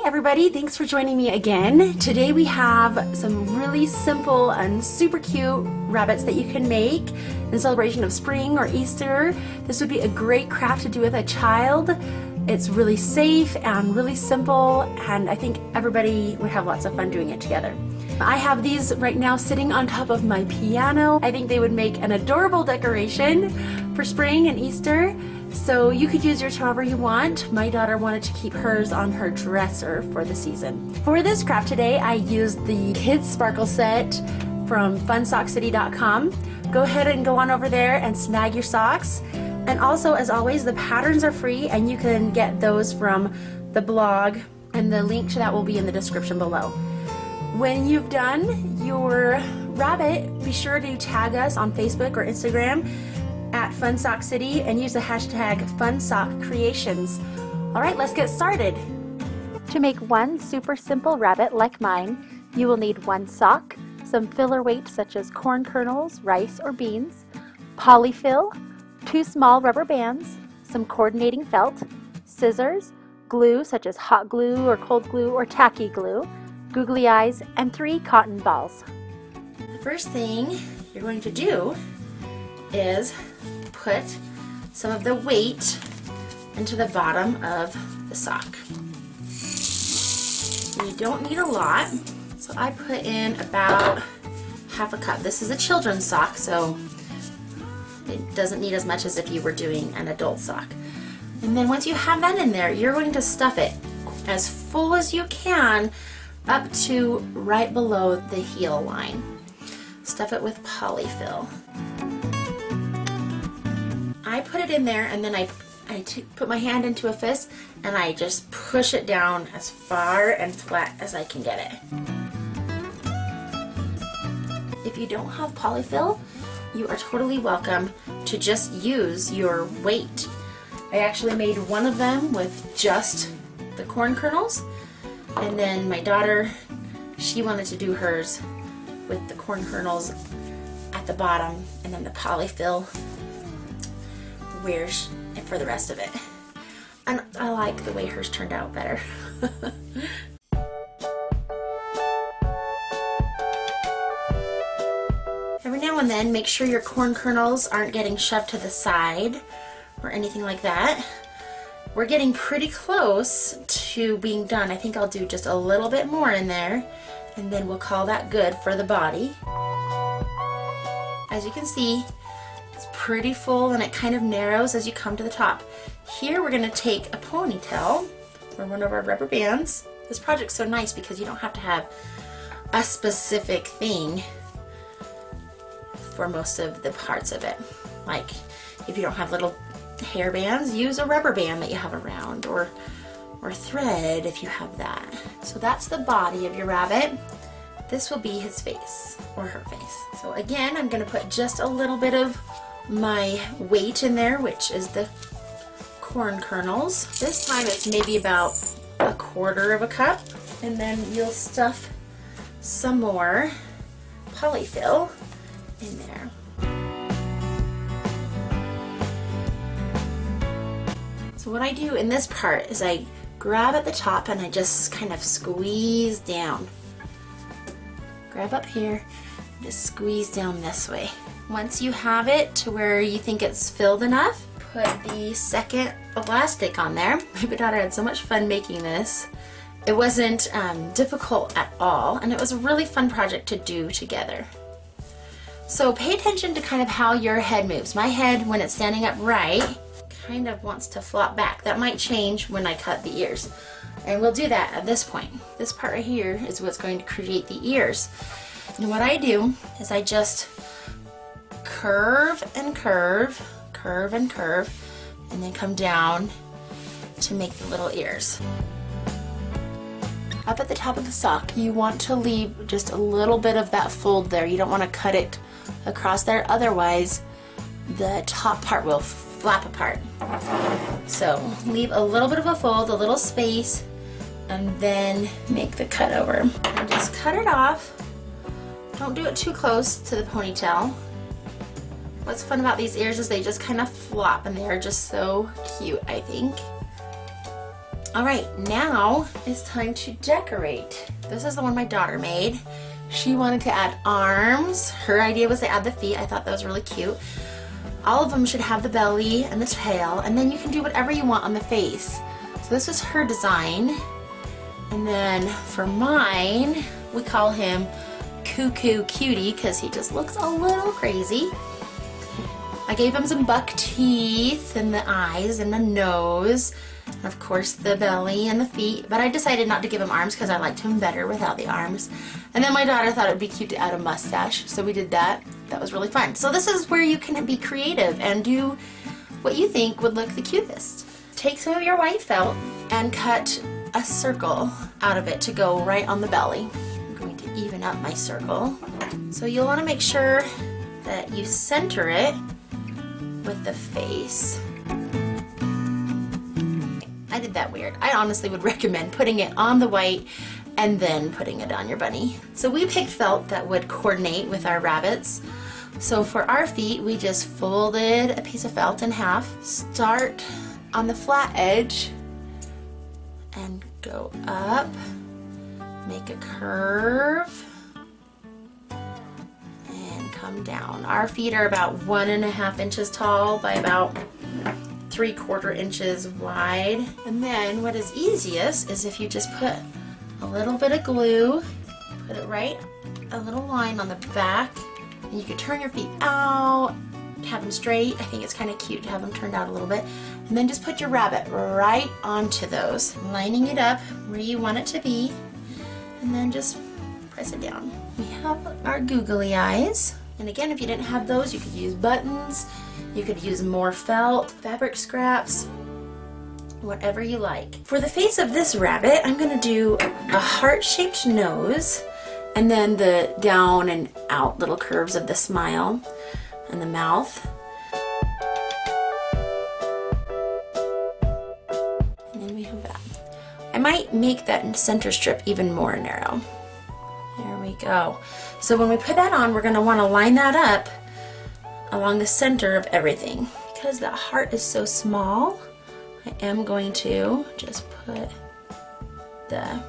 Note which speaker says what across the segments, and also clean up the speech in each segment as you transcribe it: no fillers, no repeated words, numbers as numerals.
Speaker 1: everybody, thanks for joining me again. Today we have some really simple and super cute rabbits that you can make in celebration of spring or Easter. This would be a great craft to do with a child. It's really safe and really simple, and I think everybody would have lots of fun doing it together. I have these right now sitting on top of my piano. I think they would make an adorable decoration for spring and Easter. So you could use yours however you want. My daughter wanted to keep hers on her dresser for the season. For this craft today, I used the Kids Sparkle set from funsockcity.com. Go ahead and go on over there and snag your socks. And also, as always, the patterns are free and you can get those from the blog, and the link to that will be in the description below. When you've done your rabbit, be sure to tag us on Facebook or Instagram at FunSockCity and use the hashtag FunSockCreations. Alright, let's get started.
Speaker 2: To make one super simple rabbit like mine, you will need one sock, some filler weight such as corn kernels, rice, or beans, polyfill, 2 small rubber bands, some coordinating felt, scissors, glue such as hot glue or cold glue or tacky glue, googly eyes, and 3 cotton balls.
Speaker 1: The first thing you're going to do is put some of the weight into the bottom of the sock. You don't need a lot, so I put in about half a cup. This is a children's sock, so it doesn't need as much as if you were doing an adult sock. And then once you have that in there, you're going to stuff it as full as you can up to right below the heel line. Stuff it with polyfill. I put it in there, and then I put my hand into a fist and I just push it down as far and flat as I can get it. If you don't have polyfill, you are totally welcome to just use your weight. I actually made one of them with just the corn kernels, and then my daughter, she wanted to do hers with the corn kernels at the bottom and then the polyfill for the rest of it. And I like the way hers turned out better. Every now and then, make sure your corn kernels aren't getting shoved to the side or anything like that. We're getting pretty close to being done. I think I'll do just a little bit more in there, and then we'll call that good for the body. As you can see, it's pretty full and it kind of narrows as you come to the top. Here we're going to take a ponytail or one of our rubber bands. This project's so nice because you don't have to have a specific thing for most of the parts of it. Like if you don't have little hair bands, use a rubber band that you have around, or thread if you have that. So that's the body of your rabbit. This will be his face or her face. So again, I'm going to put just a little bit of my weight in there, which is the corn kernels. This time it's maybe about 1/4 of a cup, and then you'll stuff some more polyfill in there. So what I do in this part is I grab at the top and I just kind of squeeze down. Grab up here, just squeeze down this way. Once you have it to where you think it's filled enough, put the second elastic on there. My daughter had so much fun making this. It wasn't difficult at all, and it was a really fun project to do together. So pay attention to kind of how your head moves. My head, when it's standing up right, kind of wants to flop back. That might change when I cut the ears, and we'll do that at this point. This part right here is what's going to create the ears. And what I do is I just curve and curve, curve and curve, and then come down to make the little ears. Up at the top of the sock, you want to leave just a little bit of that fold there. You don't want to cut it across there, otherwise the top part will flap apart. So leave a little bit of a fold, a little space, and then make the cut over. And just cut it off. Don't do it too close to the ponytail. What's fun about these ears is they just kind of flop, and they are just so cute, I think. All right, now it's time to decorate. This is the one my daughter made. She wanted to add arms. Her idea was to add the feet. I thought that was really cute. All of them should have the belly and the tail, and then you can do whatever you want on the face. So this was her design. And then for mine, we call him Cuckoo Cutie because he just looks a little crazy. I gave him some buck teeth and the eyes and the nose, and of course the belly and the feet, but I decided not to give him arms because I liked him better without the arms. And then my daughter thought it would be cute to add a mustache, so we did that. That was really fun. So this is where you can be creative and do what you think would look the cutest. Take some of your white felt and cut a circle out of it to go right on the belly. I'm going to even up my circle. So you'll want to make sure that you center it with the face. I did that weird. I honestly would recommend putting it on the white and then putting it on your bunny. So we picked felt that would coordinate with our rabbits. So for our feet, we just folded a piece of felt in half, start on the flat edge, and go up, make a curve, and come down. Our feet are about 1.5 inches tall by about 3/4 inches wide. And then what is easiest is if you just put a little bit of glue, put it right, a little line on the back, and you could turn your feet out, have them straight. I think it's kind of cute to have them turned out a little bit. And then just put your rabbit right onto those, lining it up where you want it to be, and then just press it down. We have our googly eyes. And again, if you didn't have those, you could use buttons, you could use more felt, fabric scraps, whatever you like. For the face of this rabbit, I'm going to do a heart-shaped nose, and then the down and out little curves of the smile and the mouth. And then we have that. I might make that center strip even more narrow. There we go. So when we put that on, we're going to want to line that up along the center of everything. Because the heart is so small, I am going to just put the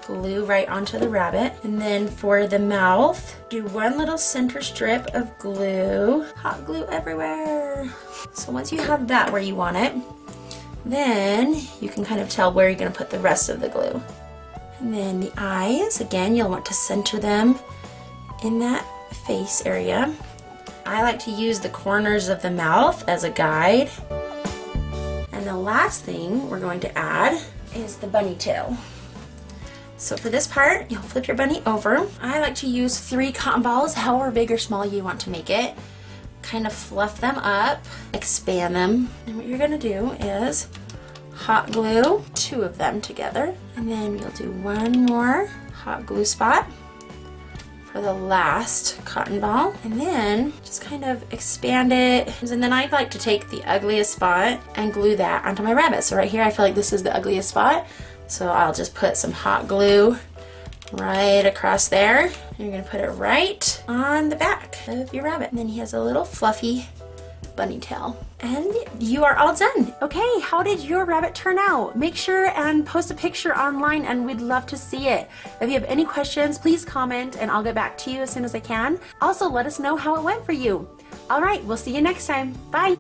Speaker 1: glue right onto the rabbit. And then for the mouth, do one little center strip of glue. Hot glue everywhere. So once you have that where you want it, then you can kind of tell where you're going to put the rest of the glue. And then the eyes, again, you'll want to center them in that face area. I like to use the corners of the mouth as a guide. And the last thing we're going to add is the bunny tail. So for this part, you'll flip your bunny over. I like to use 3 cotton balls, however big or small you want to make it. Kind of fluff them up, expand them. And what you're gonna do is hot glue 2 of them together. And then you'll do one more hot glue spot for the last cotton ball, and then just kind of expand it. And then I'd like to take the ugliest spot and glue that onto my rabbit. So right here, I feel like this is the ugliest spot, so I'll just put some hot glue right across there. And you're gonna put it right on the back of your rabbit. And then he has a little fluffy bunny tail. And you are all done. Okay, how did your rabbit turn out? Make sure and post a picture online, and we'd love to see it. If you have any questions, please comment and I'll get back to you as soon as I can. Also, let us know how it went for you. All right, we'll see you next time. Bye.